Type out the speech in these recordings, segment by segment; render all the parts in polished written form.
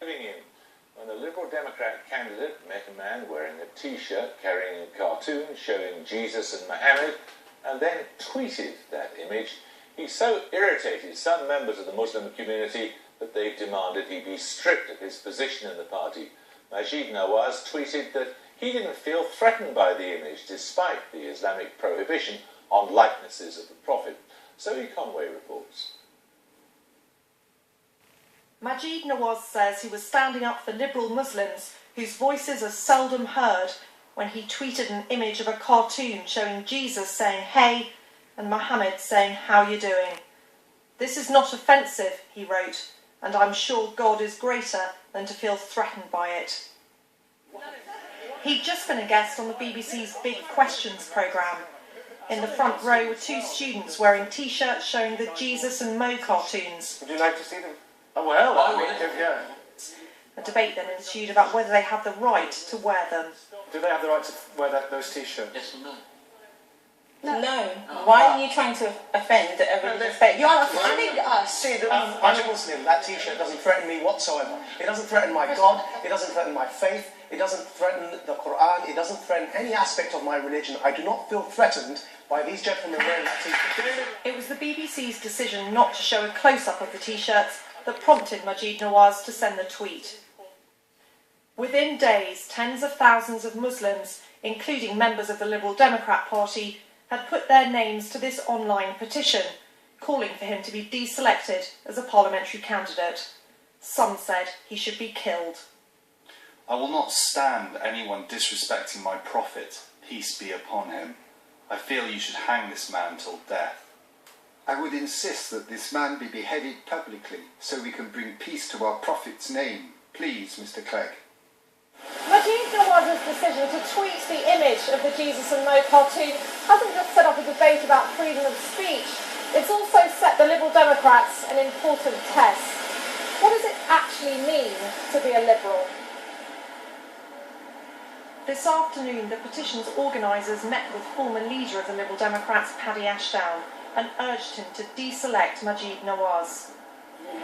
putting in when the Liberal Democrat candidate met a man wearing a T-shirt carrying a cartoon showing Jesus and Mohammed, and then tweeted that image. He so irritated some members of the Muslim community that they demanded he be stripped of his position in the party. Majid Nawaz tweeted that he didn't feel threatened by the image despite the Islamic prohibition on likenesses of the Prophet. Zoe Conway reports. Majid Nawaz says he was standing up for liberal Muslims whose voices are seldom heard when he tweeted an image of a cartoon showing Jesus saying hey and Mohammed saying how you doing. This is not offensive, he wrote, and I'm sure God is greater than to feel threatened by it. He'd just been a guest on the BBC's Big Questions programme. In the front row were two students wearing T-shirts showing the Jesus and Mo cartoons. Would you like to see them? Oh, well, I mean, yeah. A debate then ensued about whether they had the right to wear them. Do they have the right to wear those T-shirts? Yes or no? No. Why are you trying to offend a religious faith? You're offending us. See, I'm a Muslim. That T-shirt doesn't threaten me whatsoever. It doesn't threaten my God. It doesn't threaten my faith. It doesn't threaten the Quran. It doesn't threaten any aspect of my religion. I do not feel threatened by these gentlemen wearing that T-shirt. It was the BBC's decision not to show a close-up of the T-shirts that prompted Majid Nawaz to send the tweet. Within days, tens of thousands of Muslims, including members of the Liberal Democrat Party, had put their names to this online petition, calling for him to be deselected as a parliamentary candidate. Some said he should be killed. I will not stand anyone disrespecting my prophet, peace be upon him. I feel you should hang this man till death. I would insist that this man be beheaded publicly so we can bring peace to our prophet's name. Please, Mr. Clegg. Majid Nawaz's decision to tweet the image of the Jesus and Mo cartoon hasn't just set up a debate about freedom of speech, it's also set the Liberal Democrats an important test. What does it actually mean to be a Liberal? This afternoon, the petition's organisers met with former leader of the Liberal Democrats, Paddy Ashdown, and urged him to deselect Majid Nawaz.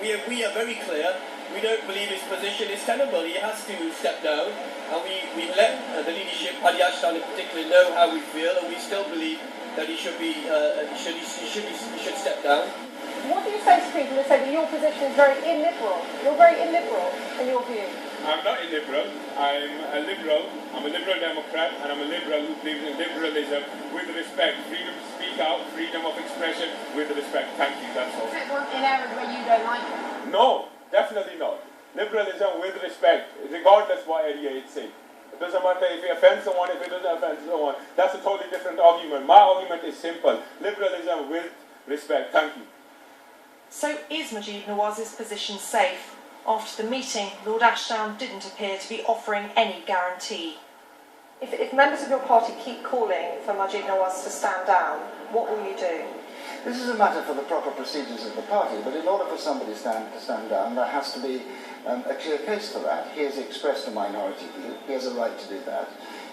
We are very clear. We don't believe his position is tenable. He has to step down, and we let the leadership, Paddy Ashdown in particular, know how we feel, and we still believe that he should step down. What do you say to people who say that your position is very illiberal? You're very illiberal in your view. I'm not illiberal. I'm a liberal Democrat, and I'm a liberal who believes in liberalism with respect, freedom to speak out, freedom of expression with respect. Thank you, that's all. Is it one in areas where you don't like it? No, definitely not. Liberalism with respect, regardless what area it's in. It doesn't matter if it offends someone, if it doesn't offend someone. That's a totally different argument. My argument is simple. Liberalism with respect. Thank you. So is Majid Nawaz's position safe? After the meeting, Lord Ashdown didn't appear to be offering any guarantee. If members of your party keep calling for Majid Nawaz to stand down, what will you do? This is a matter for the proper procedures of the party, but in order for somebody to stand down, there has to be a clear case for that. He has expressed a minority view. He has a right to do that.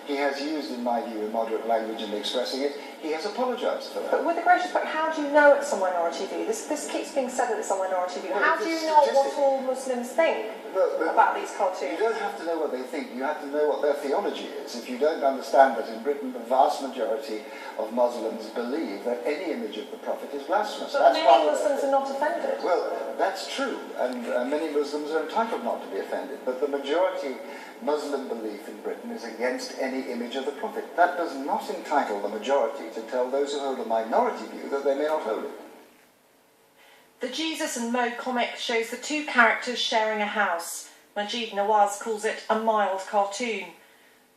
He has used, in my view, immoderate language in expressing it. He has apologised for that. But with the greatest respect, how do you know it's a minority view? This keeps being said that it's a minority view. How do you know what all Muslims think about these cartoons? You don't have to know what they think. You have to know what their theology is. If you don't understand that in Britain the vast majority of Muslims believe that any image of the Prophet is blasphemous. But many Muslims are not offended. Well, that's true, and many Muslims are entitled not to be offended, but the majority Muslim belief in Britain is against any image of the Prophet. That does not entitle the majority to tell those who hold a minority view that they may not hold it. The Jesus and Mo comic shows the two characters sharing a house. Majid Nawaz calls it a mild cartoon.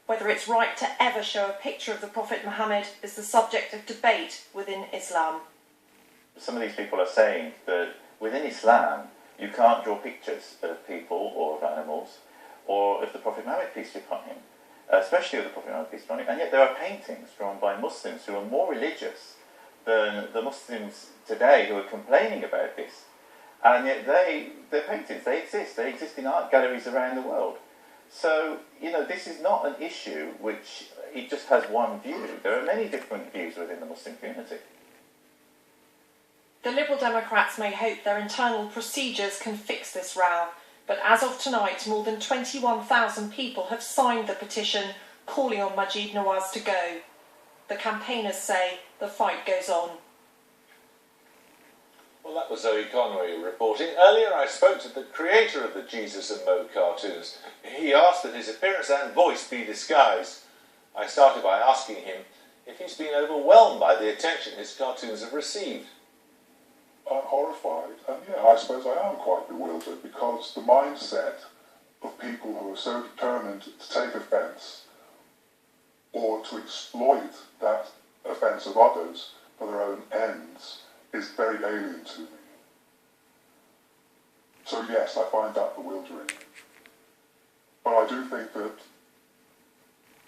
Whether it's right to ever show a picture of the Prophet Mohammed is the subject of debate within Islam. Some of these people are saying that within Islam you can't draw pictures of people or of animals or of the Prophet Mohammed, peace be upon him, especially of the Prophet Mohammed, peace be upon him, and yet there are paintings drawn by Muslims who are more religious than the Muslims today who are complaining about this, and yet their paintings, they exist in art galleries around the world. So, this is not an issue which it just has one view. There are many different views within the Muslim community. The Liberal Democrats may hope their internal procedures can fix this row, But as of tonight, more than 21,000 people have signed the petition calling on Maajid Nawaz to go. The campaigners say the fight goes on. Well, that was Zoe Conway reporting. Earlier I spoke to the creator of the Jesus and Mo cartoons. He asked that his appearance and voice be disguised. I started by asking him if he's been overwhelmed by the attention his cartoons have received. I'm horrified, and yeah, I suppose I am quite bewildered, because the mindset of people who are so determined to take offence or to exploit that offence of others for their own ends is very alien to me. So yes, I find that bewildering. But I do think that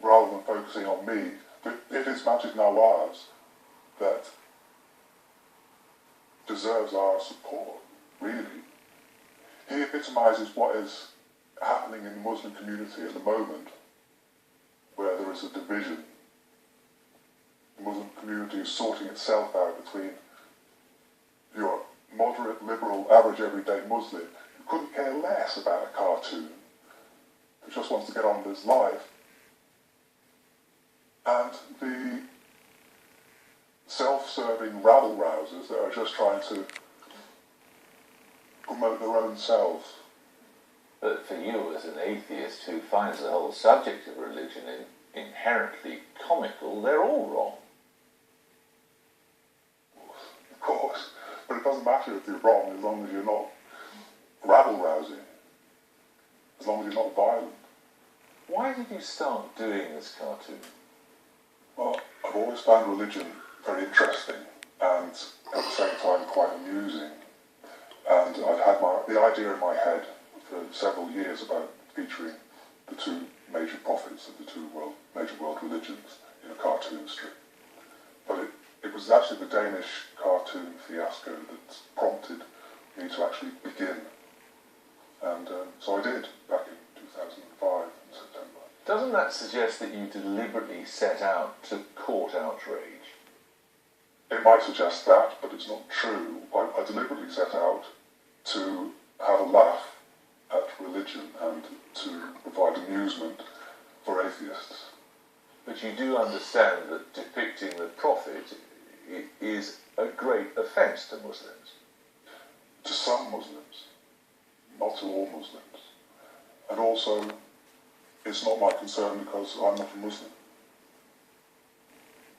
rather than focusing on me, it is Maajid Nawaz that deserves our support, really. He epitomises what is happening in the Muslim community at the moment, where there is a division. The Muslim community is sorting itself out between your moderate, liberal, average, everyday Muslim who couldn't care less about a cartoon, who just wants to get on with his life, and the self-serving rabble-rousers that are just trying to promote their own selves. But for you as an atheist who finds the whole subject of religion inherently comical, they're all wrong. Of course, but it doesn't matter if you're wrong as long as you're not rabble-rousing, as long as you're not violent. Why did you start doing this cartoon? Well, I've always found religion very interesting and at the same time quite amusing. And I'd had the idea in my head for several years about featuring the two major prophets of the two major world religions in a cartoon strip. But it was actually the Danish cartoon fiasco that prompted me to actually begin. And so I did back in 2005 in September. Doesn't that suggest that you deliberately set out to court outrage? It might suggest that, but it's not true. I deliberately set out to have a laugh at religion and to provide amusement for atheists. But you do understand that depicting the Prophet is a great offence to Muslims? To some Muslims, not to all Muslims. And also, it's not my concern because I'm not a Muslim.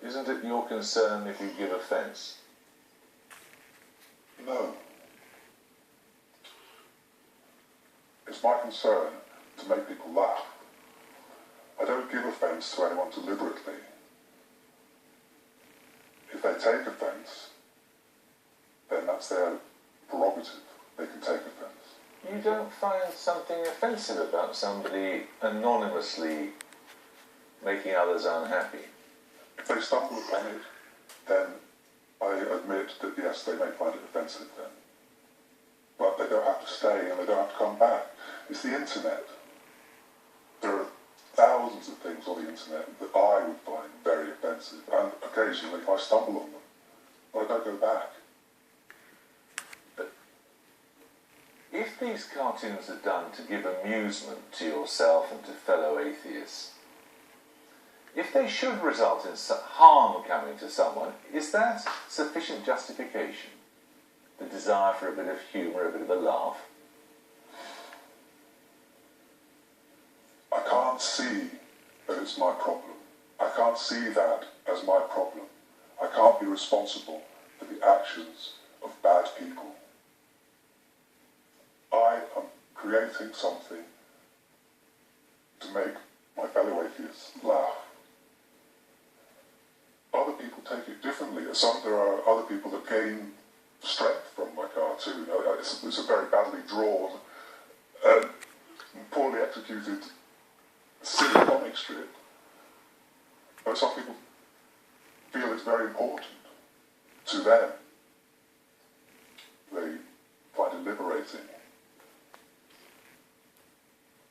Isn't it your concern if you give offence? No. It's my concern to make people laugh. I don't give offence to anyone deliberately. If they take offence, then that's their prerogative. They can take offence. You don't find something offensive about somebody anonymously making others unhappy? If they stumble upon it, then I admit that yes, they may find it offensive then. But they don't have to stay and they don't have to come back. It's the internet. There are thousands of things on the internet that I would find very offensive, and occasionally I stumble on them, but I don't go back. But if these cartoons are done to give amusement to yourself and to fellow atheists, if they should result in harm coming to someone, is that sufficient justification? The desire for a bit of humour, a bit of a laugh? I can't see that it's my problem. I can't see that as my problem. I can't be responsible for the actions of bad people. I am creating something to make my fellow atheists laugh. Other people take it differently. There are other people that gain strength from my cartoon. It's a very badly drawn, poorly executed, silly comic strip. But some people feel it's very important to them. They find it liberating.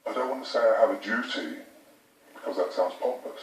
I don't want to say I have a duty, because that sounds pompous.